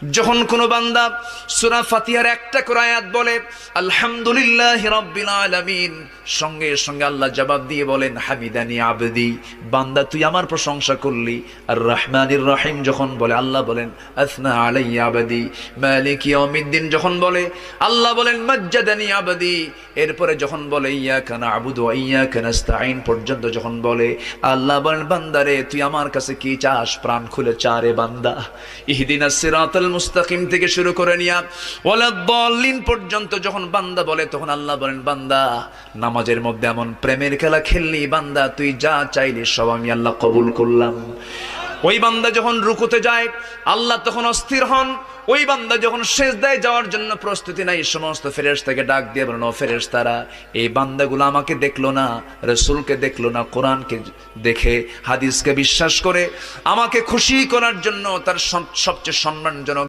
যখন কোন বান্দা সূরা ফাতিহার একটা করে আয়াত বলে আলহামদুলিল্লাহি রাব্বিল আলামিন, সঙ্গে সঙ্গে আল্লাহ জবাব দিয়ে বলেন হামিদানি আবদি, বান্দা তুই আমার প্রশংসা করলি। আর রহমানির রহিম যখন বলে আল্লাহ বলেন আসনা আলাইয়া আবদি। মালিক ইয়াউমিদ্দিন যখন বলে আল্লাহ বলেন মাজ্জাদানি আবদি। এরপরে যখন বলে ইয়াকা না'বুদু ওয়া ইয়াকা নাস্তাঈন পর্যন্ত যখন বলে আল্লাহ বলেন বান্দারে তুই আমার কাছে কি চাস, প্রাণ খুলে চারে বান্দা। ইহদিনাস সিরাতাল মুস্তাকিম থেকে শুরু করে নিয়া ওয়ালাদ-দাল্লিন পর্যন্ত যখন বান্দা বলে তখন আল্লাহ বলেন বান্দা নামাজের মধ্যে এমন প্রেমের খেলা খেললি বান্দা, তুই যা চাইলি সব আমি আল্লাহ কবুল করলাম। ওই বান্দা যখন রুকুতে যায় আল্লাহ তখন অস্থির হন। ওই বান্দা যখন সিজদায় যাওয়ার জন্য প্রস্তুতি নাই, সমস্ত ফেরেশতাকে ডাক দিয়ে বলেন ও ফেরেশতারা, এই বান্দাগুলো আমাকে দেখলো না, রাসূলকে দেখলো না, কোরআনকে দেখে হাদিসকে বিশ্বাস করে আমাকে খুশি করার জন্য তার সবচেয়ে সম্মানজনক